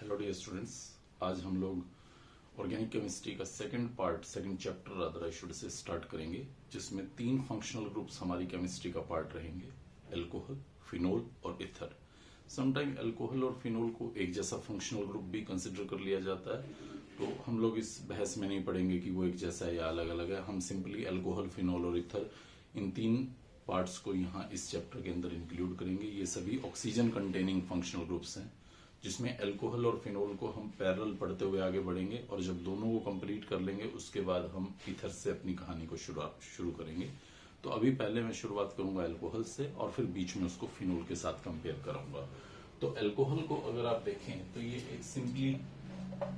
Hello dear students, आज हम लोग ऑर्गेनिक केमिस्ट्री का second chapter rather I should say start करेंगे, जिसमें 3 फंक्शनल ग्रुप्स हमारी केमिस्ट्री का पार्ट रहेंगे। अल्कोहल, फिनोल और इथर। समटाइम अल्कोहल और फिनोल को एक जैसा फंक्शनल ग्रुप भी कंसिडर कर लिया जाता है, तो हम लोग इस बहस में नहीं पड़ेंगे कि वो एक जैसा है या अलग अलग है। हम सिंपली अल्कोहल, फिनोल और इथर इन 3 पार्ट्स को यहाँ इस चैप्टर के अंदर इंक्लूड करेंगे। ये सभी ऑक्सीजन कंटेनिंग फंक्शनल ग्रुप्स हैं, जिसमें अल्कोहल और फिनोल को हम पैरेलल पढ़ते हुए आगे बढ़ेंगे, और जब दोनों को कंप्लीट कर लेंगे उसके बाद हम इथर से अपनी कहानी को शुरू करेंगे। तो अभी पहले मैं शुरुआत करूंगा अल्कोहल से, और फिर बीच में उसको फिनोल के साथ कंपेयर करूंगा। तो अल्कोहल को अगर आप देखें तो ये एक सिंपली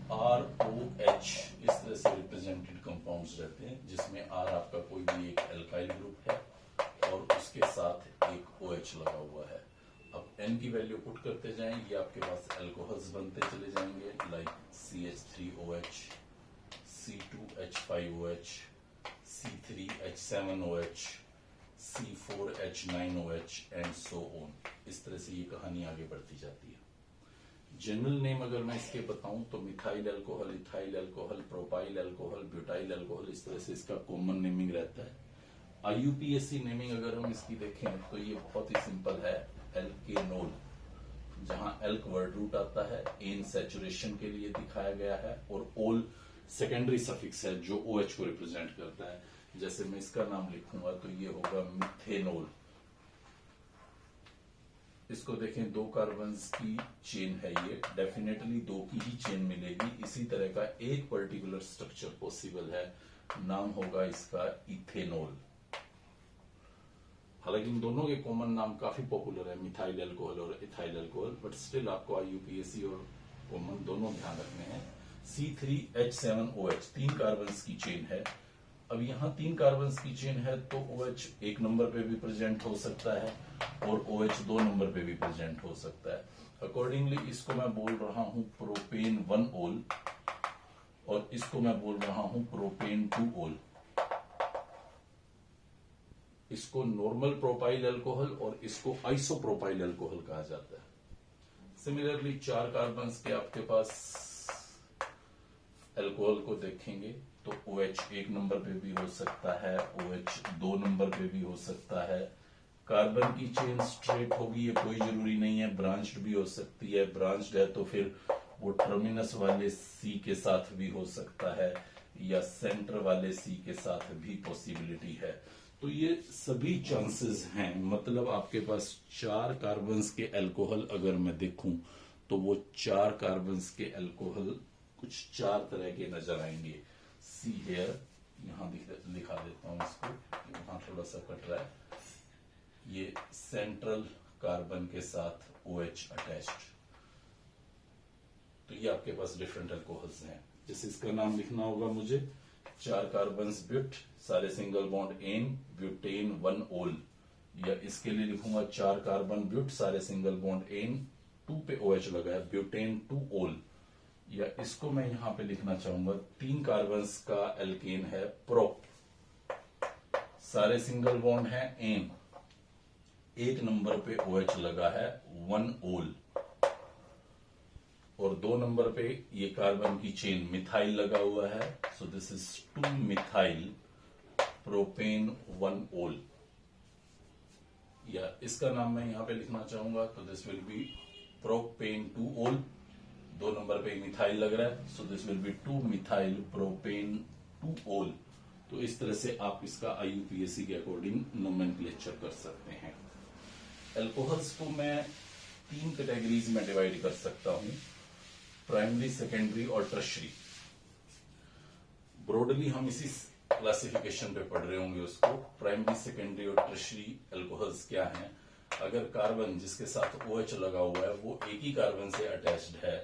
ROH इस तरह से रिप्रेजेंटेड कंपाउंड्स रहते हैं, जिसमें R आपका कोई भी एक एल्काइल ग्रुप है और उसके साथ एक OH लगा हुआ है। अब N की वैल्यू पुट करते जाएं, ये आपके पास अल्कोहल्स बनते चले जाएंगे, like CH3OH, C2H5OH, C3H7OH, C4H9OH and so on. इस तरह से ये कहानी आगे बढ़ती जाती है। जनरल नेम अगर मैं इसके बताऊं तो methyl alcohol, ethyl alcohol, propyl alcohol, butyl alcohol, इस तरह से इसका कॉमन नेमिंग रहता है। IUPAC नेमिंग अगर हम इसकी देखें तो ये बहुत ही सिंपल है, एल्केनोल, जहां एल्क वर्ड रूट आता है, एन सैचुरेशन के लिए दिखाया गया है, और ओल सेकेंडरी सफिक्स है जो OH को रिप्रेजेंट करता है। जैसे मैं इसका नाम लिखूंगा तो ये होगा मिथेनोल। इसको देखें, 2 कार्बन्स की चेन है, ये डेफिनेटली 2 की ही चेन मिलेगी। इसी तरह का एक पर्टिकुलर स्ट्रक्चर पॉसिबल है, नाम होगा इसका इथेनॉल। हालांकि इन दोनों के कॉमन नाम काफी पॉपुलर है, मिथाइल अल्कोहल और इथाइल अल्कोहल, बट स्टिल आपको IUPAC और कॉमन दोनों ध्यान रखने हैं। C3H7OH 3 कार्बन्स की चेन है। अब यहाँ 3 कार्बन्स की चेन है तो OH 1 नंबर पे भी प्रेजेंट हो सकता है और OH 2 नंबर पे भी प्रेजेंट हो सकता है। अकॉर्डिंगली इसको मैं बोल रहा हूं प्रोपेन 1 ओल, और इसको मैं बोल रहा हूं प्रोपेन 2 ओल। इसको नॉर्मल प्रोपाइल अल्कोहल और इसको आइसोप्रोपाइल अल्कोहल कहा जाता है। सिमिलरली 4 कार्बन्स के आपके पास अल्कोहल को देखेंगे तो OH 1 नंबर पे भी हो सकता है, OH 2 नंबर पे भी हो सकता है। कार्बन की चेन स्ट्रेट होगी, ये कोई जरूरी नहीं है, ब्रांच्ड भी हो सकती है। ब्रांच्ड है तो फिर वो टर्मिनस वाले C के साथ भी हो सकता है, या सेंटर वाले C के साथ भी पॉसिबिलिटी है। तो ये सभी चांसेस हैं। मतलब आपके पास 4 कार्बन्स के अल्कोहल अगर मैं देखूं तो वो 4 कार्बन्स के अल्कोहल कुछ 4 तरह के नजर आएंगे। सी हेयर, यहां दिखा देता हूं इसको, वहां थोड़ा सा कट रहा है। ये सेंट्रल कार्बन के साथ OH अटैच्ड, तो ये आपके पास डिफरेंट अल्कोहल्स हैं। जैसे इसका नाम लिखना होगा मुझे, 4 कार्बन्स ब्यूट, सारे सिंगल बॉन्ड एन, ब्यूटेन 1 ओल, या इसके लिए लिखूंगा 4 कार्बन ब्यूट, सारे सिंगल बॉन्ड एन, 2 पे OH लगा है, ब्यूटेन 2 ओल। या इसको मैं यहां पे लिखना चाहूंगा, 3 कार्बन्स का एल्केन है, प्रोप, सारे सिंगल बॉन्ड है एन, 1 नंबर पे OH लगा है, 1 ओल, और 2 नंबर पे ये कार्बन की चेन मिथाइल लगा हुआ है, so this is 2 methyl propane 1 ओल। या इसका नाम मैं यहां पे लिखना चाहूंगा तो दिस विल बी प्रोपेन 2 ओल, 2 नंबर पे मिथाइल लग रहा है, so this will be 2 methyl propane 2 ओल। तो इस तरह से आप इसका IUPAC के अकॉर्डिंग नोमेनक्लेचर कर सकते हैं। अल्कोहल्स को मैं 3 कैटेगरीज में डिवाइड कर सकता हूं, प्राइमरी, सेकेंडरी और टर्शरी। ब्रॉडली हम इसी क्लासिफिकेशन पे पढ़ रहे होंगे उसको। प्राइमरी, सेकेंडरी और टर्शरी अल्कोहल्स क्या हैं? अगर कार्बन जिसके साथ OH लगा हुआ है वो एक ही कार्बन से अटैच्ड है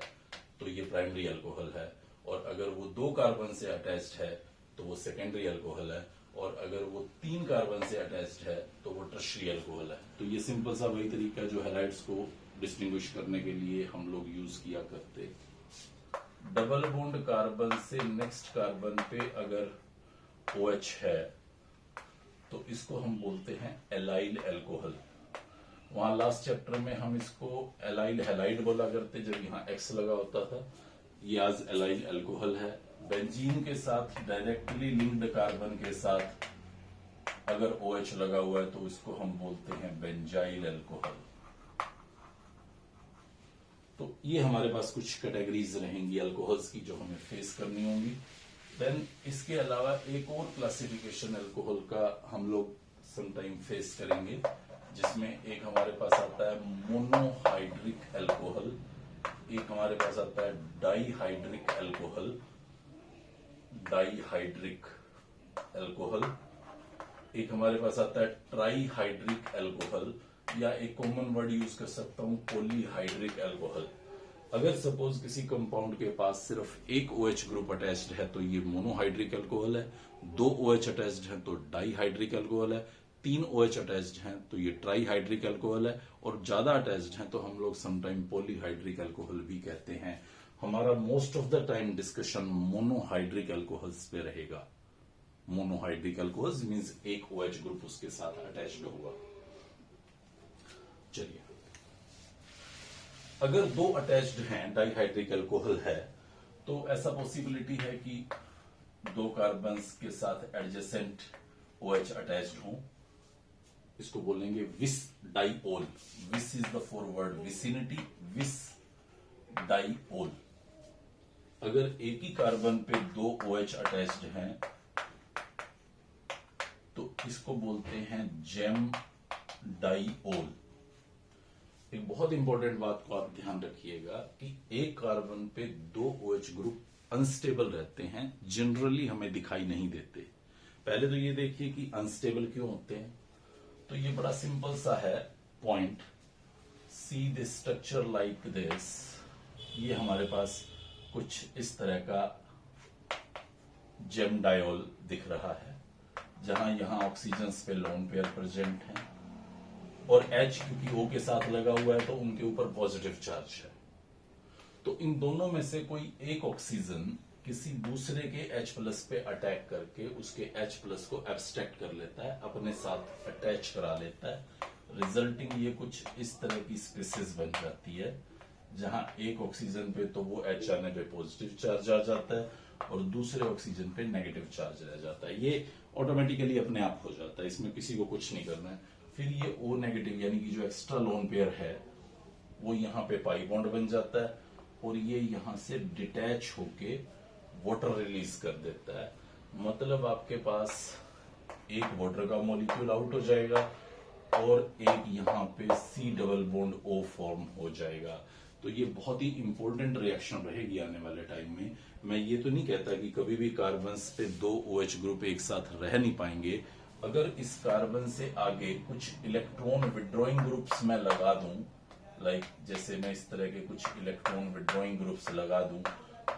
तो ये प्राइमरी अल्कोहल है, और अगर वो 2 कार्बन से अटैच्ड है तो वो सेकेंडरी अल्कोहल है, और अगर वो 3 कार्बन से अटैच्ड है तो वो टर्शरी अल्कोहल है। तो ये सिंपल सा वही तरीका जो हैलाइड्स को डिस्टिंग्विश करने के लिए हम लोग यूज किया करते। डबल बॉन्ड कार्बन से नेक्स्ट कार्बन पे अगर OH है तो इसको हम बोलते हैं एलाइल अल्कोहल। वहां लास्ट चैप्टर में हम इसको एलाइल हैलाइड बोला करते, जब यहाँ एक्स लगा होता था। ये आज एलाइल अल्कोहल है। बेंजीन के साथ डायरेक्टली लिंक्ड कार्बन के साथ अगर OH लगा हुआ है तो इसको हम बोलते हैं बेंजाइल अल्कोहल। तो ये हमारे पास कुछ कैटेगरीज रहेंगी अल्कोहल्स की जो हमें फेस करनी होंगी। देन इसके अलावा एक और क्लासिफिकेशन अल्कोहल का हम लोग समटाइम फेस करेंगे, जिसमें एक हमारे पास आता है मोनोहाइड्रिक अल्कोहल, एक हमारे पास आता है डाईहाइड्रिक अल्कोहल, डाईहाइड्रिक अल्कोहल, एक हमारे पास आता है ट्राईहाइड्रिक अल्कोहल, या एक कॉमन वर्ड यूज कर सकता हूं पॉलीहाइड्रिक अल्कोहल। अगर सपोज किसी कंपाउंड के पास सिर्फ एक OH ग्रुप अटैच्ड है तो ये मोनोहाइड्रिक अल्कोहल है, 2 OH अटैच्ड हैं तो डाईहाइड्रिक अल्कोहल है, 3 OH अटैच्ड हैं तो ये ट्राईहाइड्रिक अल्कोहल है, और ज्यादा अटैच्ड हैं तो हम लोग समटाइम पॉलीहाइड्रिक अल्कोहल भी कहते हैं। हमारा most of the time discussion monohydric alcohols पे रहेगा। मोनोहाइड्रिक अल्कोहल्स मींस एक OH ग्रुप उसके साथ अटैच्ड होगा। चलिए, अगर 2 अटैच्ड हैं, डाईहाइड्रिक अल्कोहल है, तो ऐसा पॉसिबिलिटी है कि 2 कार्बन्स के साथ एडजेसेंट OH अटैच्ड हों। इसको बोलेंगे विस डाईओल। विस इज द फॉरवर्ड विसिनिटी, विस डाईओल। अगर एक ही कार्बन पे 2 OH अटैच्ड हैं तो इसको बोलते हैं जेम डाईओल। एक बहुत इंपॉर्टेंट बात को आप ध्यान रखिएगा कि एक कार्बन पे 2 OH ग्रुप अनस्टेबल रहते हैं, जनरली हमें दिखाई नहीं देते। पहले तो ये देखिए कि अनस्टेबल क्यों होते हैं। तो ये बड़ा सिंपल सा है point. See the structure like this. ये हमारे पास कुछ इस तरह का जेम डायोल दिख रहा है, जहां यहां ऑक्सीजन पे लोन पेयर प्रेजेंट है, और H क्योंकि O के साथ लगा हुआ है तो उनके ऊपर पॉजिटिव चार्ज है। तो इन दोनों में से कोई एक ऑक्सीजन किसी दूसरे के H+ पे अटैक करके उसके H+ को एब्स्ट्रैक्ट कर लेता है, अपने साथ अटैच करा लेता है। रिजल्टिंग ये कुछ इस तरह की स्पीसीज बन जाती है, जहां एक ऑक्सीजन पे तो वो H आने पे पॉजिटिव चार्ज आ जाता है और दूसरे ऑक्सीजन पे नेगेटिव चार्ज रह जाता है। ये ऑटोमेटिकली अपने आप हो जाता है, इसमें किसी को कुछ नहीं करना है। फिर ये O नेगेटिव यानी कि जो एक्स्ट्रा लोन पेयर है वो यहाँ पे पाई बॉन्ड बन जाता है, और ये यहां से डिटैच होके वाटर रिलीज कर देता है। मतलब आपके पास एक वाटर का मॉलिक्यूल आउट हो जाएगा और एक यहाँ पे C double bond O form हो जाएगा। तो ये बहुत ही इंपॉर्टेंट रिएक्शन रहेगी आने वाले टाइम में। मैं ये तो नहीं कहता कि कभी भी कार्बन्स पे 2 OH ग्रुप एक साथ रह नहीं पाएंगे। अगर इस कार्बन से आगे कुछ इलेक्ट्रॉन विड्रॉइंग ग्रुप्स मैं लगा दूं, लाइक जैसे मैं इस तरह के कुछ इलेक्ट्रॉन विड्रॉइंग ग्रुप्स लगा दूं,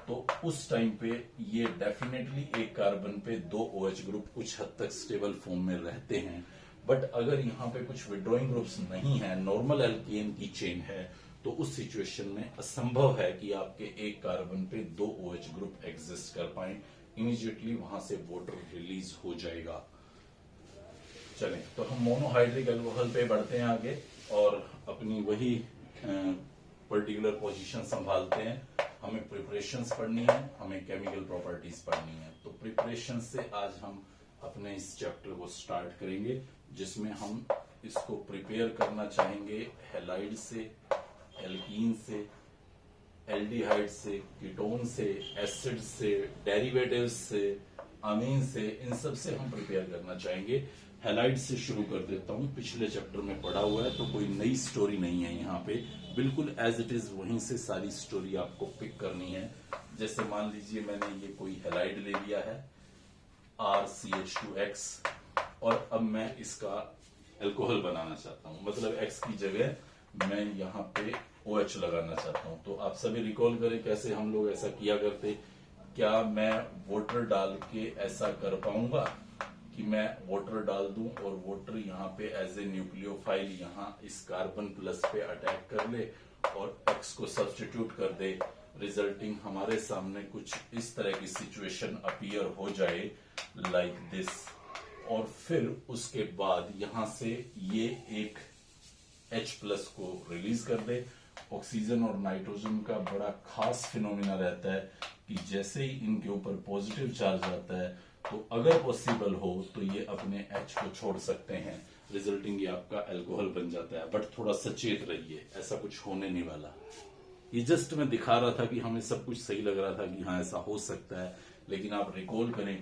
तो उस टाइम पे ये डेफिनेटली एक कार्बन पे 2 OH ग्रुप कुछ हद तक स्टेबल फॉर्म में रहते हैं। बट अगर यहाँ पे कुछ विड्रॉइंग ग्रुप्स नहीं है, नॉर्मल एल्केन की चेन है, तो उस सिचुएशन में असंभव है कि आपके एक कार्बन पे 2 OH ग्रुप एग्जिस्ट कर पाए। इमीडिएटली वहां से वाटर रिलीज हो जाएगा। चलें, तो हम मोनोहाइड्रिक अल्कोहल पे बढ़ते हैं आगे और अपनी वही पर्टिकुलर पोजीशन संभालते हैं। हमें प्रिपरेशंस पढ़नी है, हमें केमिकल प्रॉपर्टीज पढ़नी है। तो प्रिपरेशन से आज हम अपने इस चैप्टर को स्टार्ट करेंगे, जिसमें हम इसको प्रिपेयर करना चाहेंगे हैलाइड से, एल्कीन से, एल्डिहाइड से, कीटोन से, एसिड से, डेरिवेटिव्स से, अमीन से, इन सब से हम प्रिपेयर करना चाहेंगे। हैलाइड से शुरू कर देता हूं। पिछले चैप्टर में पढ़ा हुआ है तो कोई नई स्टोरी नहीं है यहाँ पे, बिल्कुल एज इट इज वहीं से सारी स्टोरी आपको पिक करनी है। जैसे मान लीजिए मैंने ये कोई हैलाइड ले लिया है RCH2X, और अब मैं इसका अल्कोहल बनाना चाहता हूं, मतलब X की जगह मैं यहाँ पे OH लगाना चाहता हूं। तो आप सभी रिकॉल करें कैसे हम लोग ऐसा किया करते। क्या मैं वाटर डाल के ऐसा कर पाऊंगा कि मैं वाटर डाल दूं और वाटर यहाँ पे एज ए न्यूक्लियोफाइल यहाँ इस कार्बन प्लस पे अटैक कर ले और X को सब्स्टिट्यूट कर दे, रिजल्टिंग हमारे सामने कुछ इस तरह की सिचुएशन अपीयर हो जाए लाइक दिस, और फिर उसके बाद यहां से ये एक H+ को रिलीज कर दे। ऑक्सीजन और नाइट्रोजन का बड़ा खास फिनोमिना रहता है कि जैसे ही इनके ऊपर पॉजिटिव चार्ज आता है तो अगर पॉसिबल हो तो ये अपने H को छोड़ सकते हैं, रिजल्टिंग ये आपका अल्कोहल बन जाता है। बट थोड़ा सचेत रहिए, ऐसा कुछ होने नहीं वाला। ये जस्ट मैं दिखा रहा था कि हमें सब कुछ सही लग रहा था कि हाँ ऐसा हो सकता है, लेकिन आप रिकॉल करें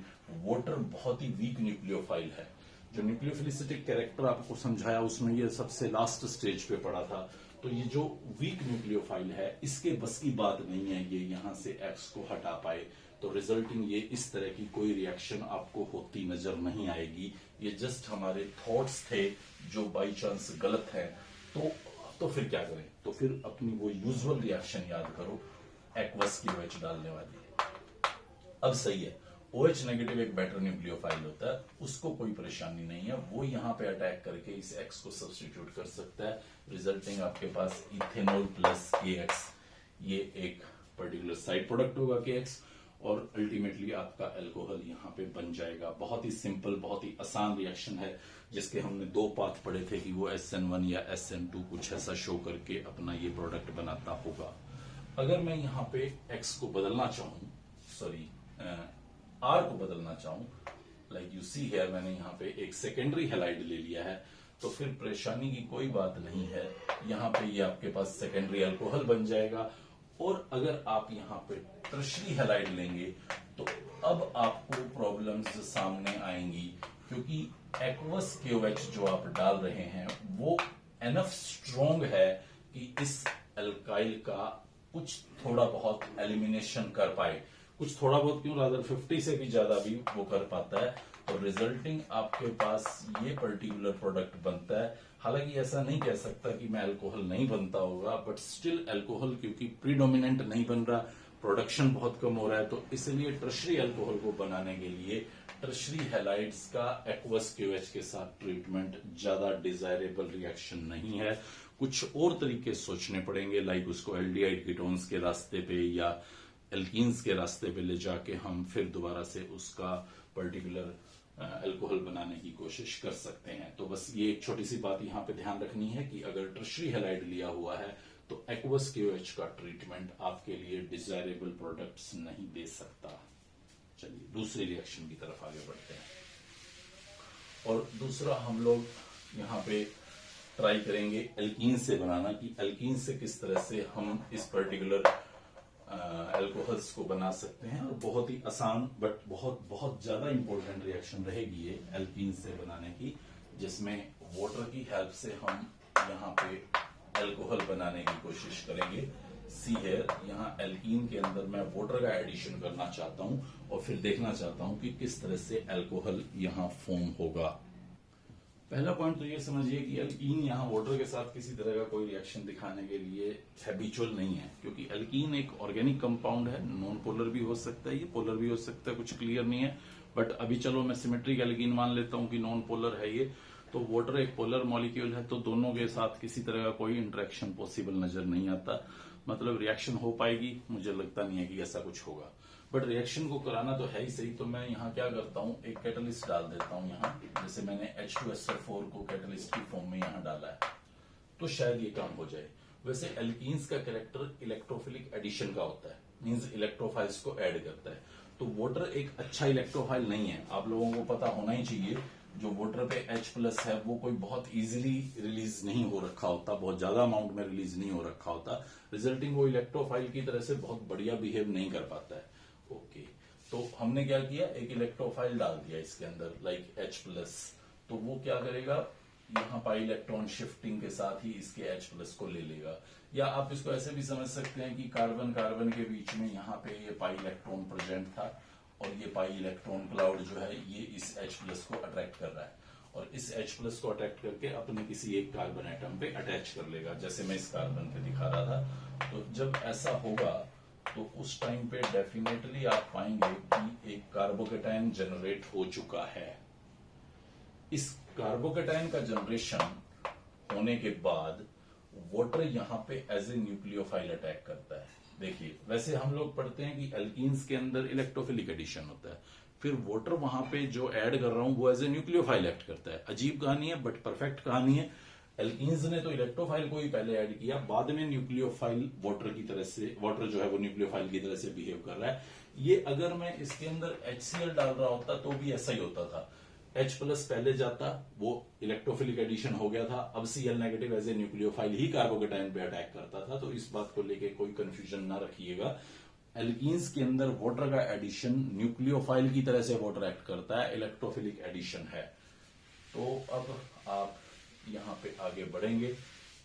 वाटर बहुत ही वीक न्यूक्लियोफाइल है। जो न्यूक्लियोफिलिसिटिक कैरेक्टर आपको समझाया उसमें ये सबसे लास्ट स्टेज पे पड़ा था। तो ये जो वीक न्यूक्लियोफाइल है इसके बस की बात नहीं है ये यहां से X को हटा पाए, तो रिजल्टिंग ये इस तरह की कोई रिएक्शन आपको होती नजर नहीं आएगी। ये जस्ट हमारे थॉट्स थे जो बाई चांस गलत है। तो फिर क्या करें? तो फिर अपनी वो यूजुअल रिएक्शन याद करो, एक्वस की OH डालने वाली है। अब सही है, OH नेगेटिव एक बेटर न्यूक्लियोफाइल होता है, उसको कोई परेशानी नहीं है, वो यहां पे अटैक करके इस X को सब्स्टिट्यूट कर सकता है, रिजल्टिंग आपके पास इथेनॉल प्लस KX, ये एक पर्टिकुलर साइड प्रोडक्ट होगा KX, और अल्टीमेटली आपका अल्कोहल यहाँ पे बन जाएगा। बहुत ही सिंपल, बहुत ही आसान रिएक्शन है, जिसके हमने 2 पाथ पढ़े थे कि वो SN1 या SN2 कुछ ऐसा शो करके अपना ये प्रोडक्ट बनाता होगा। अगर मैं यहाँ पे X को बदलना चाहूं, सॉरी R को बदलना चाहूं, लाइक यू सी हियर, मैंने यहाँ पे एक सेकेंडरी हैलाइड ले लिया है, तो फिर परेशानी की कोई बात नहीं है। यहाँ पे ये आपके पास सेकेंडरी अल्कोहल बन जाएगा। और अगर आप यहाँ पे टर्शरी हैलाइड लेंगे तो अब आपको प्रॉब्लम्स सामने आएंगी, क्योंकि एक्वस KOH जो आप डाल रहे हैं वो एनफ स्ट्रॉन्ग है कि इस अल्काइल का कुछ थोड़ा बहुत एलिमिनेशन कर पाए। कुछ थोड़ा बहुत क्यों, रादर 50 से भी ज्यादा भी वो कर पाता है। तो रिजल्टिंग आपके पास ये पर्टिकुलर प्रोडक्ट बनता है। हालांकि ऐसा नहीं कह सकता कि मैं अल्कोहल नहीं बनता होगा, बट स्टिल अल्कोहल क्योंकि प्रीडोमिनेंट नहीं बन रहा, प्रोडक्शन बहुत कम हो रहा है, तो इसलिए टर्शरी अल्कोहल को बनाने के लिए टर्शरी हैलाइड्स का एक्वस KOH के साथ ट्रीटमेंट ज्यादा डिजायरेबल रिएक्शन नहीं है। कुछ और तरीके सोचने पड़ेंगे, लाइक उसको एल्डिहाइड कीटोन्स के रास्ते पे या एल्कीन्स के रास्ते पे ले जाके हम फिर दोबारा से उसका पर्टिकुलर अल्कोहल बनाने की कोशिश कर सकते हैं। तो बस ये एक छोटी सी बात यहाँ पे ध्यान रखनी है कि अगर टर्शरी हैलाइड लिया हुआ है तो एक्वस KOH का ट्रीटमेंट आपके लिए डिजायरेबल प्रोडक्ट्स नहीं दे सकता। चलिए दूसरी रिएक्शन की तरफ आगे बढ़ते हैं। और दूसरा हम लोग यहाँ पे ट्राई करेंगे एल्कीन से बनाना, कि एल्कीन से किस तरह से हम इस पर्टिकुलर अल्कोहल्स को बना सकते हैं। और बहुत ही आसान बट बहुत बहुत ज्यादा इंपॉर्टेंट रिएक्शन रहेगी ये एल्कीन से बनाने की, जिसमें वाटर की हेल्प से हम यहाँ पे अल्कोहल बनाने की कोशिश करेंगे। सी हियर, यहाँ एल्कीन के अंदर मैं वाटर का एडिशन करना चाहता हूँ और फिर देखना चाहता हूँ कि किस तरह से अल्कोहल यहाँ फॉर्म होगा। पहला पॉइंट तो ये समझिए कि एल्कीन यहाँ वाटर के साथ किसी तरह का कोई रिएक्शन दिखाने के लिए हैबिचुअल नहीं है, क्योंकि एल्कीन एक ऑर्गेनिक कंपाउंड है, नॉन पोलर भी हो सकता है, ये पोलर भी हो सकता है, कुछ क्लियर नहीं है। बट अभी चलो मैं सिमेट्रिक एल्कीन मान लेता हूँ कि नॉन पोलर है ये, तो वाटर एक पोलर मॉलिक्यूल है, तो दोनों के साथ किसी तरह का कोई इंटरेक्शन पॉसिबल नजर नहीं आता। मतलब रिएक्शन हो पाएगी, मुझे लगता नहीं है कि ऐसा कुछ होगा, बट रिएक्शन को कराना तो है ही सही। तो मैं यहाँ क्या करता हूँ, एक कैटलिस्ट डाल देता हूँ यहाँ, जैसे मैंने H2SO4 को कैटलिस्ट की फॉर्म में यहाँ डाला है, तो शायद ये काम हो जाए। वैसे एल्कीन्स का कैरेक्टर इलेक्ट्रोफिलिक एडिशन का होता है, मींस इलेक्ट्रोफाइल्स को ऐड करता है। तो वाटर एक अच्छा इलेक्ट्रोफाइल नहीं है, आप लोगों को पता होना ही चाहिए। जो वाटर पे H+ है वो कोई बहुत इजीली रिलीज नहीं हो रखा होता, बहुत ज्यादा अमाउंट में रिलीज नहीं हो रखा होता, रिजल्टिंग वो इलेक्ट्रोफाइल की तरह से बहुत बढ़िया बिहेव नहीं कर पाता है। ओके, तो हमने क्या किया, एक इलेक्ट्रोफाइल डाल दिया इसके अंदर, लाइक H+, तो वो क्या करेगा, यहाँ पाई इलेक्ट्रॉन शिफ्टिंग के साथ ही इसके H+ को ले लेगा। या आप इसको ऐसे भी समझ सकते हैं कि कार्बन कार्बन के बीच में यहाँ पे ये पाई इलेक्ट्रॉन प्रेजेंट था, और ये पाई इलेक्ट्रॉन क्लाउड जो है ये इस H+ को अट्रैक्ट कर रहा है, और इस H+ को अट्रैक्ट करके अपने किसी एक कार्बन एटम पे अटैच कर लेगा, जैसे मैं इस कार्बन पे दिखा रहा था। तो जब ऐसा होगा तो उस टाइम पे डेफिनेटली आप पाएंगे कि एक कार्बोकेटायन जनरेट हो चुका है। इस कार्बोकेटायन का जनरेशन होने के बाद वाटर यहाँ पे एज ए न्यूक्लियोफाइल अटैक करता है। देखिए, वैसे हम लोग पढ़ते हैं कि एल्कीन्स के अंदर इलेक्ट्रोफिलिक एडिशन होता है, फिर वाटर वहां पे जो ऐड कर रहा हूं वो एज ए न्यूक्लियोफाइल एक्ट करता है। अजीब कहानी है बट परफेक्ट कहानी है। एल्कीन्स ने तो इलेक्ट्रोफाइल को ही पहले ऐड किया, बाद में न्यूक्लियोफाइल वाटर की तरह से, वाटर जो है वो न्यूक्लियोफाइल की तरह से बिहेव कर रहा है। ये अगर मैं इसके अंदर HCl डाल रहा होता तो भी ऐसा ही होता था। H प्लस पहले जाता, वो इलेक्ट्रोफिलिक एडिशन हो गया था, अब Cl negative as a nucleophile ही कार्बोकेटाइन पे अटैक करता था। तो इस बात को लेके कोई कंफ्यूजन ना रखिएगा। एल्कीन्स के अंदर वाटर का एडिशन न्यूक्लियोफाइल की तरह से वाटर एक्ट करता है, इलेक्ट्रोफिलिक एडिशन है। तो अब आप यहां पे आगे बढ़ेंगे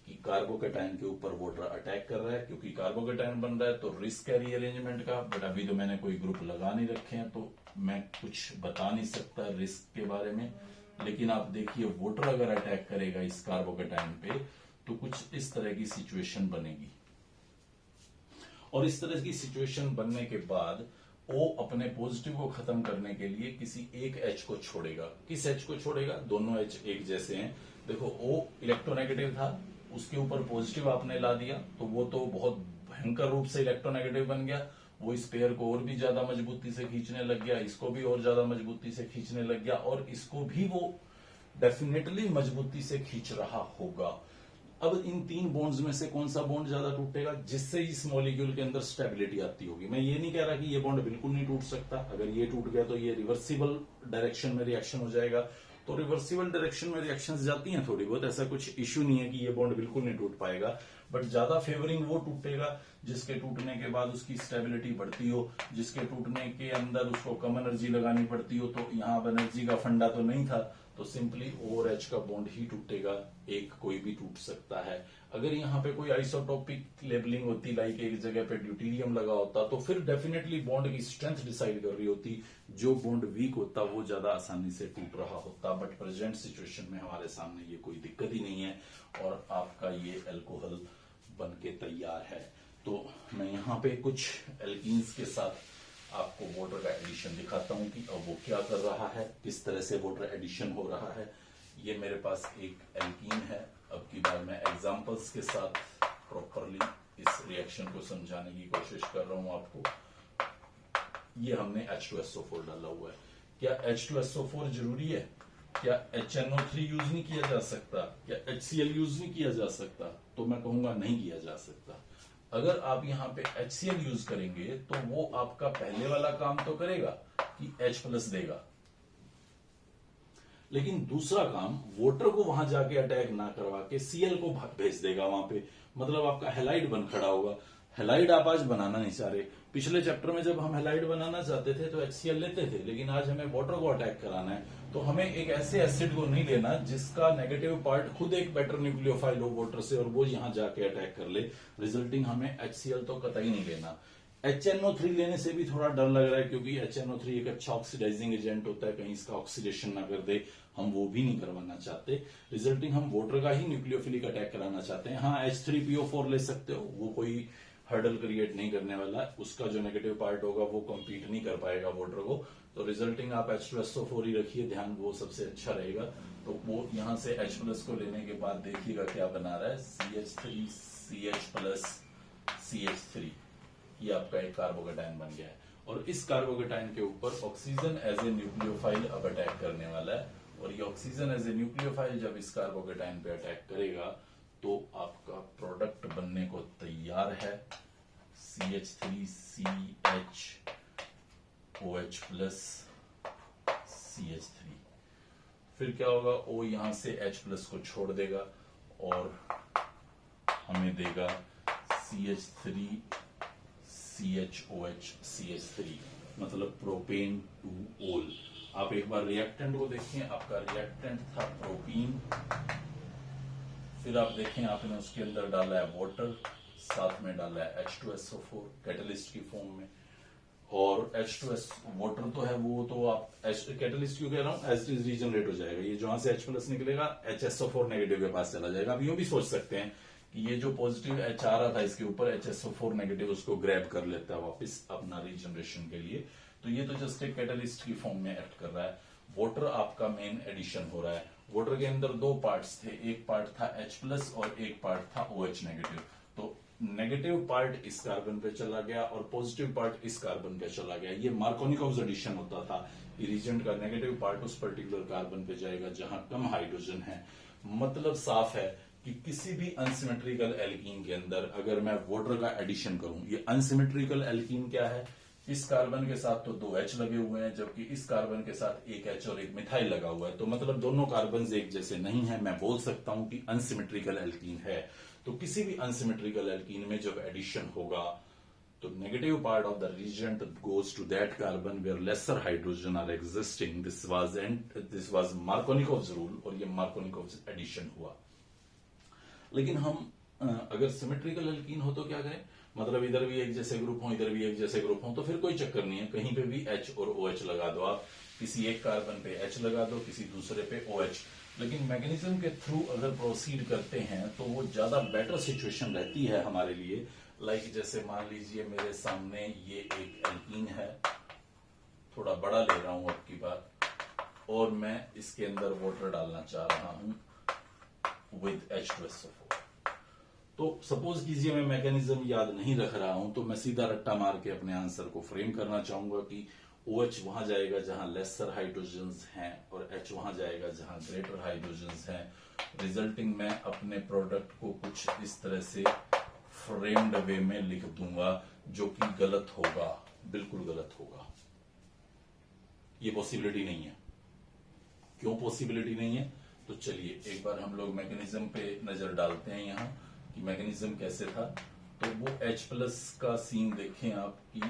कि कार्बोकेटाइन के ऊपर वाटर अटैक कर रहा है, क्योंकि कार्बोकेटाइन बन रहा है तो रिस्क है रीअरेंजमेंट का, बट अभी तो मैंने कोई ग्रुप लगा नहीं रखे हैं तो मैं कुछ बता नहीं सकता रिस्क के बारे में। लेकिन आप देखिए वाटर अगर अटैक करेगा इस कार्बोकेटाइन पे तो कुछ इस तरह की सिचुएशन बनेगी, और इस तरह की सिचुएशन बनने के बाद O अपने पॉजिटिव को खत्म करने के लिए किसी एक H को छोड़ेगा। किस H को छोड़ेगा? दोनों H एक जैसे हैं। देखो O इलेक्ट्रोनेगेटिव था, उसके ऊपर पॉजिटिव आपने ला दिया तो वो तो बहुत भयंकर रूप से इलेक्ट्रोनेगेटिव बन गया। वो इस पेयर को और भी ज्यादा मजबूती से खींचने लग गया, इसको भी और ज्यादा मजबूती से खींचने लग गया, और इसको भी वो डेफिनेटली मजबूती से खींच रहा होगा। अब इन तीन बॉन्ड्स में से कौन सा बॉन्ड ज्यादा टूटेगा, जिससे इस मॉलिक्यूल के अंदर स्टेबिलिटी आती होगी। मैं ये नहीं कह रहा कि ये बॉन्ड बिल्कुल नहीं टूट सकता, अगर ये टूट गया तो ये रिवर्सिबल डायरेक्शन में रिएक्शन हो जाएगा। तो रिवर्सिबल डायरेक्शन में रिएक्शंस जाती हैं थोड़ी बहुत, ऐसा कुछ इश्यू नहीं है कि ये बॉन्ड बिल्कुल नहीं टूट पाएगा, बट ज्यादा फेवरिंग वो टूटेगा जिसके टूटने के बाद उसकी स्टेबिलिटी बढ़ती हो, जिसके टूटने के अंदर उसको कम एनर्जी लगानी पड़ती हो। तो यहाँ एनर्जी का फंडा तो नहीं था, तो सिंपली O और H का बॉन्ड ही टूटेगा, एक कोई भी टूट सकता है। अगर यहाँ पे कोई आइसोटोपिक लेबलिंग होती, लाइक एक जगह पे ड्यूटीरियम लगा होता, तो फिर डेफिनेटली बॉन्ड की स्ट्रेंथ डिसाइड कर रही होती, जो बॉन्ड वीक होता वो ज्यादा आसानी से टूट रहा होता। बट प्रेजेंट सिचुएशन में हमारे सामने ये कोई दिक्कत ही नहीं है और आपका ये अल्कोहल बन के तैयार है। तो मैं यहाँ पे कुछ एल्कीन्स के साथ आपको वाटर का एडिशन दिखाता हूं कि अब वो क्या कर रहा है, किस तरह से वाटर एडिशन हो रहा है। ये मेरे पास एक एल्कीन है। अब की बार मैं एग्जांपल्स के साथ प्रॉपरली इस रिएक्शन को समझाने की कोशिश कर रहा हूं आपको। ये हमने H2SO4 डाला हुआ है। क्या H2SO4 जरूरी है? क्या HNO3 यूज नहीं किया जा सकता? क्या HCl यूज नहीं किया जा सकता? तो मैं कहूंगा नहीं किया जा सकता। अगर आप यहाँ पे HCl यूज करेंगे तो वो आपका पहले वाला काम तो करेगा कि H प्लस देगा, लेकिन दूसरा काम वाटर को वहां जाके अटैक ना करवा के Cl को भेज देगा वहां पे। मतलब आपका हैलाइड बन खड़ा होगा। हैलाइड आप आज बनाना नहीं चाह रहे। पिछले चैप्टर में जब हम हैलाइड बनाना चाहते थे तो HCl लेते थे, लेकिन आज हमें वाटर को अटैक कराना है तो हमें एक ऐसे एसिड को नहीं लेना जिसका नेगेटिव पार्ट खुद एक बेटर न्यूक्लियोफाइल हो वाटर से और वो यहां जाके अटैक कर ले। रिजल्टिंग हमें HCl तो कतई नहीं लेना। HNO3 लेने से भी थोड़ा डर लग रहा है, क्योंकि HNO3 एक अच्छा ऑक्सीडाइजिंग एजेंट होता है, कहीं इसका ऑक्सीडेशन ना कर दे, हम वो भी नहीं करवाना चाहते। रिजल्टिंग हम वाटर का ही न्यूक्लियोफिलिक अटैक कराना चाहते हैं। हाँ, H3PO4 ले सकते हो, वो कोई हर्डल क्रिएट नहीं करने वाला, उसका जो नेगेटिव पार्ट होगा वो कंपीट नहीं कर पाएगा वाटर को। तो रिजल्टिंग आप H2SO4 ही रखिए, ध्यान वो सबसे अच्छा रहेगा। तो वो यहां से H प्लस को लेने के बाद देखिएगा क्या बना रहा है, CH3 CH प्लस CH3, ये आपका एक कार्बोकेटाइन बन गया है। और इस कार्बोकेटाइन के ऊपर ऑक्सीजन एज ए न्यूक्लियोफाइल अब अटैक करने वाला है, और ये ऑक्सीजन एज ए न्यूक्लियोफाइल जब इस कार्बोकेटाइन पे अटैक करेगा तो आपका प्रोडक्ट बनने को तैयार है, CH3CHOH प्लस CH3। फिर क्या होगा, O यहां से H प्लस को छोड़ देगा और हमें देगा CH3CHOH CH3, मतलब प्रोपेन टू ओल। आप एक बार रिएक्टेंट को देखें, आपका रिएक्टेंट था प्रोपीन, फिर आप देखें आपने उसके अंदर डाला है वाटर, साथ में डाला है H2SO4 कैटलिस्ट की फॉर्म में, और H2S वाटर तो है वो तो आप कैटलिस्ट क्यों कह रहा हूं, एज इज रीजनरेट हो जाएगा। ये जहां से H प्लस निकलेगा HSO4 नेगेटिव के पास चला जाएगा। आप यूं भी सोच सकते हैं कि ये जो पॉजिटिव H आ रहा था इसके ऊपर HSO4 नेगेटिव उसको ग्रैब कर लेता है वापस अपना रीजनरेशन के लिए। तो ये तो जस्ट एक कैटलिस्ट की फॉर्म में एक्ट कर रहा है। वाटर आपका मेन एडिशन हो रहा है। वाटर के अंदर दो पार्ट्स थे, एक पार्ट था H प्लस और एक पार्ट था OH नेगेटिव। तो नेगेटिव पार्ट इस कार्बन पे चला गया और पॉजिटिव पार्ट इस कार्बन पे चला गया। ये मार्कोनिकोव एडिशन होता था। इरिजेंट का नेगेटिव पार्ट उस पर्टिकुलर कार्बन पे जाएगा जहां कम हाइड्रोजन है, मतलब साफ है कि किसी भी अनसिमेट्रिकल एल्कीन के अंदर अगर मैं वाटर का एडिशन करूं, ये अनसिमेट्रिकल एल्कीन क्या है, इस कार्बन के साथ तो 2 H लगे हुए हैं, जबकि इस कार्बन के साथ 1 H और 1 मिथाइल लगा हुआ है, तो मतलब दोनों कार्बन एक जैसे नहीं है, मैं बोल सकता हूं कि अनसिमेट्रिकल एल्कीन है। तो किसी भी अनसिमेट्रिकल एल्कीन में जब एडिशन होगा तो negative part of the reagent goes to that carbon where lesser hydrogen are existing. This was Markovnikov's rule, और ये मार्कोनिकोव्स एडिशन हुआ। लेकिन हम अगर सिमेट्रिकल एल्कीन हो तो क्या करें, मतलब इधर भी एक जैसे ग्रुप हो, इधर भी एक जैसे ग्रुप हो, तो फिर कोई चक्कर नहीं है, कहीं पे भी H और OH लगा दो आप, किसी एक कार्बन पे H लगा दो, किसी दूसरे पे OH। लेकिन मैकेनिज्म के थ्रू अगर प्रोसीड करते हैं तो वो ज्यादा बेटर सिचुएशन रहती है हमारे लिए। लाइक जैसे मान लीजिए मेरे सामने ये एक एल्कीन है, थोड़ा बड़ा ले रहा हूं अब की बार, और मैं इसके अंदर वाटर डालना चाह रहा हूं विद H2SO4। तो सपोज कीजिए मैं मैकेनिज्म याद नहीं रख रहा हूं, तो मैं सीधा रट्टा मार के अपने आंसर को फ्रेम करना चाहूंगा कि OH वहां जाएगा जहां लेसर हाइड्रोजन्स हैं, और H वहां जाएगा जहां ग्रेटर हाइड्रोजन्स हैं। रिजल्टिंग मैं अपने प्रोडक्ट को कुछ इस तरह से फ्रेम्ड वे में लिख दूंगा, जो कि गलत होगा, बिल्कुल गलत होगा। ये पॉसिबिलिटी नहीं है। क्यों पॉसिबिलिटी नहीं है? तो चलिए एक बार हम लोग मैकेनिज्म पे नजर डालते हैं यहाँ कि मैकेनिज्म कैसे था। तो वो H+ का सीन देखें आप कि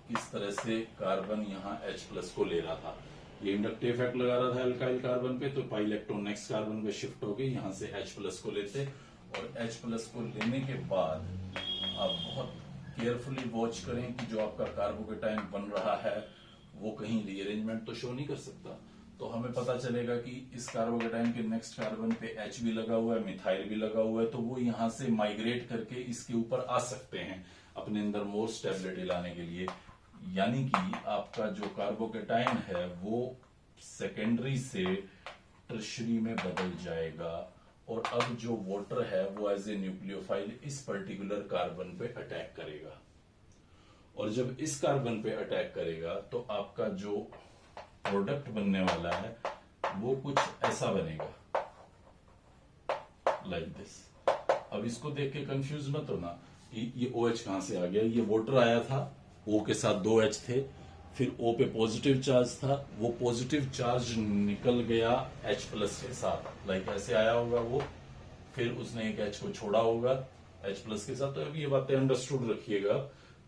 किस तरह से कार्बन यहाँ H+ को ले रहा था। ये इंडक्टिव इफेक्ट लगा रहा था अल्काइल कार्बन पे, तो पाई इलेक्ट्रॉन नेक्स्ट कार्बन पे शिफ्ट होके यहाँ से H+ को लेते, और H+ को लेने के बाद आप बहुत केयरफुली वॉच करें कि जो आपका कार्बोकेटाइन बन रहा है वो कहीं रीअरेंजमेंट तो शो नहीं कर सकता। तो हमें पता चलेगा कि इस कार्बोकेटाइन के नेक्स्ट कार्बन पे H भी लगा हुआ है, मिथाइल भी लगा हुआ है, तो वो यहां से माइग्रेट करके इसके ऊपर आ सकते हैं अपने अंदर मोर स्टेबिलिटी लाने के लिए। यानी कि आपका जो कार्बोकेटाइन है वो सेकेंडरी से टर्शरी में बदल जाएगा, और अब जो वाटर है वो एज ए न्यूक्लियोफाइल इस पर्टिकुलर कार्बन पे अटैक करेगा, और जब इस कार्बन पे अटैक करेगा तो आपका जो प्रोडक्ट बनने वाला है वो कुछ ऐसा बनेगा, लाइक दिस। अब इसको देख के कंफ्यूज मत होना कि ये OH कहां से आ गया। ये वाटर आया था, O के साथ 2 H थे, फिर O पे पॉजिटिव चार्ज था, वो पॉजिटिव चार्ज निकल गया H+ के साथ, लाइक ऐसे आया होगा वो, फिर उसने एक H को छोड़ा होगा H+ के साथ। तो अब ये बातें अंडरस्टूड रखिएगा,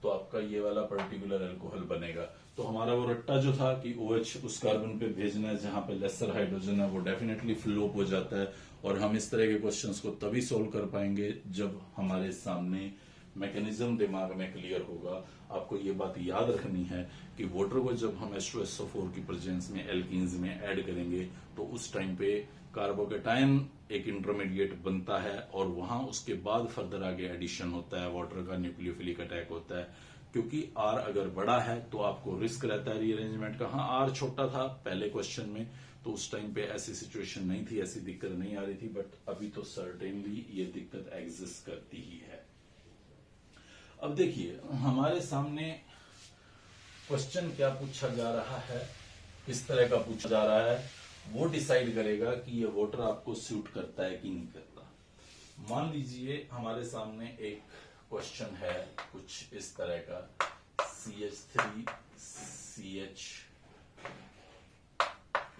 तो आपका ये वाला पर्टिकुलर अल्कोहल बनेगा। तो हमारा वो रट्टा जो था कि OH उस कार्बन पे भेजना है जहां पे लेसर हाइड्रोजन है, वो डेफिनेटली फ्लोप हो जाता है। और हम इस तरह के क्वेश्चंस को तभी सोल्व कर पाएंगे जब हमारे सामने मैकेनिज्म दिमाग में क्लियर होगा। आपको ये बात याद रखनी है कि वाटर को जब हम H2SO4 की प्रेजेंस में एल्कीन्स में ऐड करेंगे तो उस टाइम पे कार्बोकेटाइन एक इंटरमीडिएट बनता है, और वहां उसके बाद फर्दर आगे एडिशन होता है, वाटर का न्यूक्लियोफिलिक अटैक होता है। क्योंकि R अगर बड़ा है तो आपको रिस्क रहता है रीअरेंजमेंट का। हाँ, R छोटा था पहले क्वेश्चन में, तो उस टाइम पे ऐसी सिचुएशन नहीं थी, ऐसी दिक्कत नहीं आ रही थी, बट अभी तो सर्टेनली ये दिक्कत एग्जिस्ट करती ही है। अब देखिए हमारे सामने क्वेश्चन क्या पूछा जा रहा है, किस तरह का पूछा जा रहा है, वो डिसाइड करेगा कि ये वाटर आपको सूट करता है कि नहीं करता। मान लीजिए हमारे सामने एक क्वेश्चन है कुछ इस तरह का, CH3CH,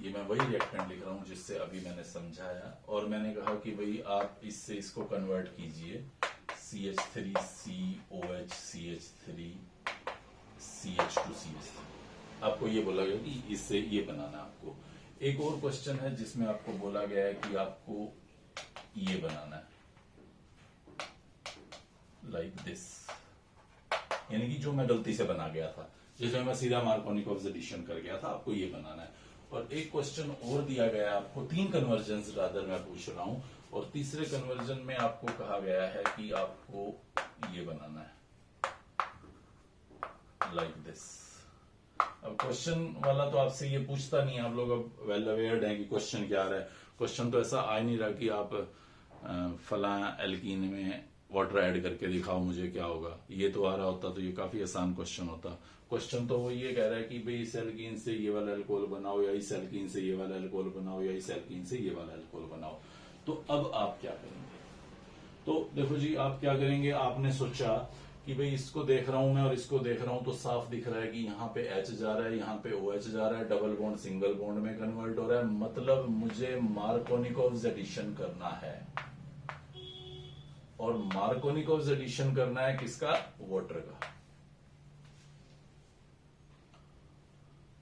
ये मैं वही रिएक्टेंट लिख रहा हूं जिससे अभी मैंने समझाया, और मैंने कहा कि भाई आप इससे इसको कन्वर्ट कीजिए, CH3COH CH3 CH2CH3। आपको ये बोला गया कि इससे ये बनाना आपको। एक और क्वेश्चन है जिसमें आपको बोला गया है कि आपको ये बनाना है, लाइक दिस, यानी कि जो मैं गलती से बना गया था, जिसमें मैं सीधा मार्कोनिकोव्स एडिशन कर गया था, आपको ये बनाना है। और एक क्वेश्चन और दिया गया है आपको, 3 कन्वर्जन रादर मैं पूछ रहा हूं, और तीसरे कन्वर्जन में आपको कहा गया है कि आपको ये बनाना है, लाइक दिस। अब क्वेश्चन वाला तो आपसे ये पूछता नहीं, आप लोग अब वेल अवेयर्ड हैं कि क्वेश्चन क्या आ रहा है। क्वेश्चन तो ऐसा आ ही नहीं रहा कि आप फला एल्कीन में वाटर ऐड करके दिखाओ मुझे क्या होगा। ये तो आ रहा होता तो ये काफी आसान क्वेश्चन होता। क्वेश्चन तो वो ये कह रहा है कि भाई इस एल्कीन से ये वाला अल्कोहल बनाओ, या इस एल्कीन से ये वाला अल्कोहल बनाओ, या इस एल्कीन से ये वाला अल्कोहल बनाओ। तो अब आप क्या करेंगे? तो देखो जी, आप क्या करेंगे, आपने सोचा कि भाई इसको देख रहा हूं मैं और इसको देख रहा हूं तो साफ दिख रहा है कि यहाँ पे H जा रहा है, यहाँ पे OH जा रहा है, डबल बॉन्ड सिंगल बॉन्ड में कन्वर्ट हो रहा है, मतलब मुझे मार्कोनिकोव एडिशन करना है। और मार्कोनिकोव एडिशन करना है किसका? वाटर का।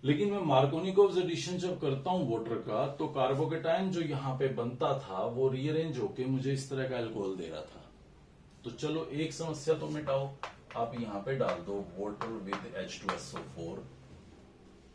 लेकिन मैं मार्कोनिकोव एडिशन जब करता हूं वाटर का, तो कार्बोकेटाइन जो यहां पे बनता था वो रीअरेंज होके मुझे इस तरह का अल्कोहल दे रहा था। तो चलो एक समस्या तो मिटाओ, आप यहां पे डाल दो वाटर विद H2SO4,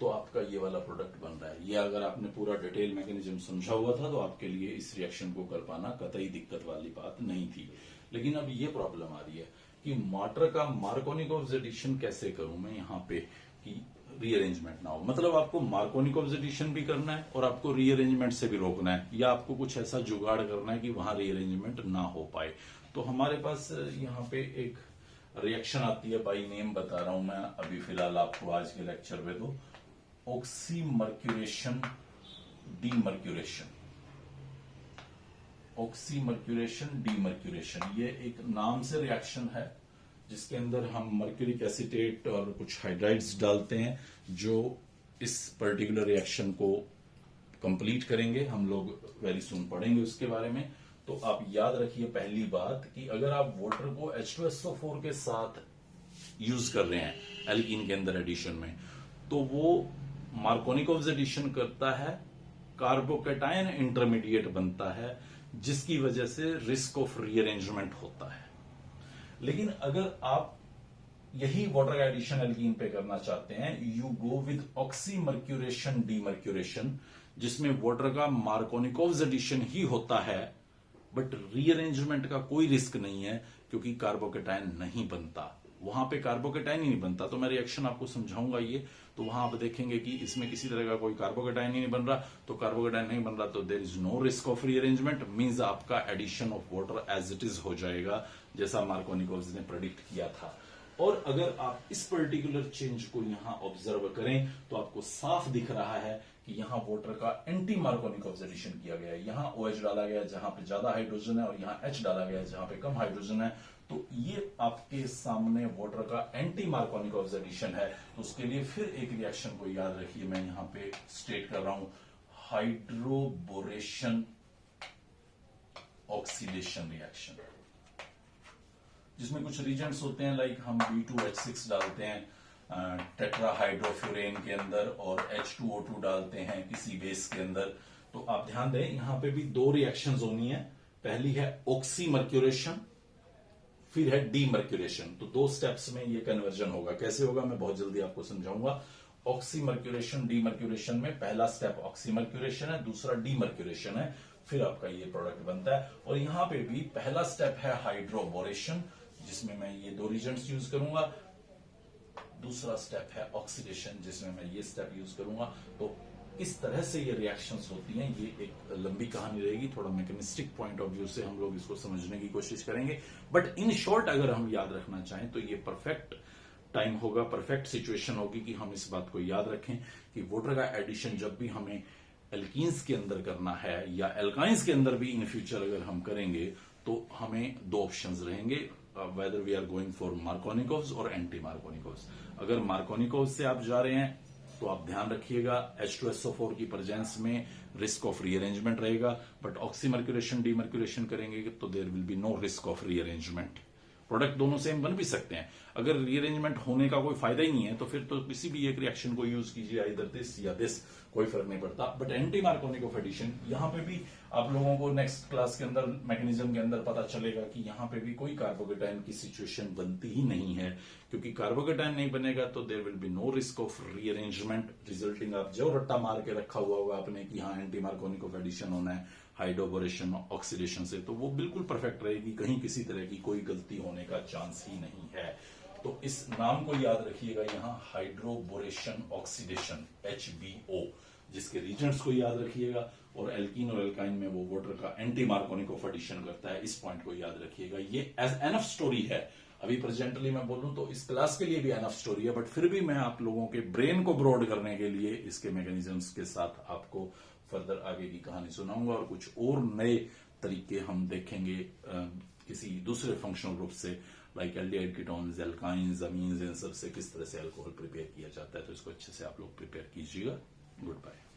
तो आपका ये वाला प्रोडक्ट बन रहा है। ये अगर आपने पूरा डिटेल मैकेनिज्म समझा हुआ था तो आपके लिए इस रिएक्शन को कर पाना कतई दिक्कत वाली बात नहीं थी। लेकिन अब ये प्रॉब्लम आ रही है कि वाटर का मार्कोनिकोव एडिशन कैसे करूं मैं यहाँ पे कि रीअरेंजमेंट ना हो। मतलब आपको मार्कोनिकोव एडिशन भी करना है और आपको रीअरेंजमेंट से भी रोकना है, या आपको कुछ ऐसा जुगाड़ करना है कि वहां रीअरेंजमेंट ना हो पाए। तो हमारे पास यहाँ पे एक रिएक्शन आती है, बाई नेम बता रहा हूं मैं अभी फिलहाल आपको आज के लेक्चर में, तो ऑक्सीमर्क्यूरेशन डीमर्क्यूरेशन। ऑक्सीमर्क्यूरेशन डीमर्क्यूरेशन, ये एक नाम से रिएक्शन है जिसके अंदर हम मर्क्यूरिक एसीटेट और कुछ हाइड्राइड्स डालते हैं, जो इस पर्टिकुलर रिएक्शन को कंप्लीट करेंगे। हम लोग वेरी सून पढ़ेंगे उसके बारे में। तो आप याद रखिए पहली बात कि अगर आप वाटर को H2SO4 के साथ यूज कर रहे हैं एल्कीन के अंदर एडिशन में, तो वो मार्कोनिकोव एडिशन करता है, कार्बोकेटाइन इंटरमीडिएट बनता है, जिसकी वजह से रिस्क ऑफ रीअरेंजमेंट होता है। लेकिन अगर आप यही वाटर का एडिशन एल्कीन पे करना चाहते हैं, you go with oxymercuration demercuration, जिसमें वाटर का मार्कोनिकोव एडिशन ही होता है, बट रीअरेंजमेंट का कोई रिस्क नहीं है क्योंकि कार्बोकेटाइन नहीं बनता। वहां पे कार्बोकेटाइन ही नहीं बनता। तो मैं रिएक्शन आपको समझाऊंगा ये, तो वहां आप देखेंगे कि इसमें किसी तरह का कोई कार्बोकेटाइन ही नहीं बन रहा। तो कार्बोकेटाइन नहीं बन रहा तो there is no risk of rearrangement, means आपका addition of water as it is हो जाएगा, जैसा मार्कोनिकोव ने प्रेडिक्ट किया था। और अगर आप इस पर्टिकुलर चेंज को यहां ऑब्जर्व करें तो आपको साफ दिख रहा है कि यहां वाटर का एंटी मार्कोनिकोव एडिशन किया गया है। यहां OH डाला गया है जहां पे ज्यादा हाइड्रोजन है और यहां H डाला गया है जहां पे कम हाइड्रोजन है। तो ये आपके सामने वाटर का एंटी मार्कोनिकोव एडिशन है। तो उसके लिए फिर एक रिएक्शन को याद रखिए, मैं यहां पे स्टेट कर रहा हूं, हाइड्रोबोरेशन ऑक्सीडेशन रिएक्शन, जिसमें कुछ रीजेंट्स होते हैं, लाइक हम B2H6 डालते हैं टेट्राहाइड्रोफ्यूरेन के अंदर और H2O2 डालते हैं किसी बेस के अंदर। तो आप ध्यान दें, यहां पे भी दो रिएक्शंस होनी है। पहली है ऑक्सीमर्क्यूरेशन, फिर है डीमर्क्यूरेशन। तो दो स्टेप्स में ये कन्वर्जन होगा। कैसे होगा मैं बहुत जल्दी आपको समझाऊंगा। ऑक्सीमर्क्यूरेशन डीमर्क्यूरेशन में पहला स्टेप ऑक्सीमर्क्यूरेशन है, दूसरा डीमर्क्यूरेशन है, फिर आपका ये प्रोडक्ट बनता है। और यहां पे भी पहला स्टेप है हाइड्रोबोरेशन, जिसमें मैं ये दो रीजेंट्स यूज करूंगा। दूसरा स्टेप है ऑक्सीडेशन, जिसमें मैं ये स्टेप यूज करूंगा। तो इस तरह से ये रिएक्शंस होती हैं। ये एक लंबी कहानी रहेगी, थोड़ा मैकेनिस्टिक पॉइंट ऑफ व्यू से हम लोग इसको समझने की कोशिश करेंगे। बट इन शॉर्ट अगर हम याद रखना चाहें तो ये परफेक्ट टाइम होगा, परफेक्ट सिचुएशन होगी कि हम इस बात को याद रखें कि वाटर का एडिशन जब भी हमें एल्कीन्स के अंदर करना है या एल्काइंस के अंदर भी इन फ्यूचर अगर हम करेंगे, तो हमें दो ऑप्शंस रहेंगे, whether we are going for Markovnikov's और एंटी मार्कोनिकोव्स। अगर मार्कोनिकोव्स से आप जा रहे हैं तो आप ध्यान रखिएगा H2SO4 की प्रेजेंस में रिस्क ऑफ रीअरेंजमेंट रहेगा, बट ऑक्सीमर्क्यूरेशन डीमर्क्यूरेशन करेंगे तो there will be no risk of rearrangement. Product दोनों सेम बन भी सकते हैं। अगर रीअरेंजमेंट होने का कोई फायदा ही नहीं है तो फिर तो किसी भी एक रिएक्शन को यूज कीजिए, आइदर दिस या दिस, कोई फर्क नहीं पड़ता। बट एंटी मार्कोनिकोव एडिशन, यहां पे भी आप लोगों को नेक्स्ट क्लास के अंदर मैकेनिज्म के अंदर पता चलेगा कि यहां पे भी कोई कार्बोकेटाइन की सिचुएशन बनती ही नहीं है, क्योंकि कार्बोकेटाइन नहीं बनेगा तो there will be no risk of rearrangement resulting. आप जो रट्टा मार के रखा हुआ होगा आपने कि हाँ एंटी मार्कोनिकोव एडिशन होना है हाइड्रोबोरेशन ऑक्सीडेशन से, तो वो बिल्कुल परफेक्ट रहेगी, कहीं किसी तरह की कोई गलती होने का चांस ही नहीं है। तो इस नाम को याद रखिएगा, यहां हाइड्रोबोरेशन ऑक्सीडेशन HBO, जिसके रीजेंट्स को याद रखिएगा, और एल्कीन और एल्काइन में वो वाटर का एंटी मार्कोनिकोव एडिशन करता है। इस पॉइंट को याद रखिएगा। ये एज एनफ स्टोरी है। अभी प्रेजेंटली मैं बोलूं तो इस क्लास के लिए भी एनफ स्टोरी है, बट फिर भी मैं आप लोगों के ब्रेन को ब्रॉड करने के लिए इसके मैकेनिज्म्स के साथ आपको फर्दर आगे की कहानी सुनाऊंगा और कुछ और नए तरीके हम देखेंगे किसी दूसरे फंक्शनल ग्रुप से, like aldehyde ketones, alkynes, amines, इन सब से किस तरह से अल्कोहल प्रिपेयर किया जाता है। तो इसको अच्छे से आप लोग प्रिपेयर कीजिएगा। Good bye.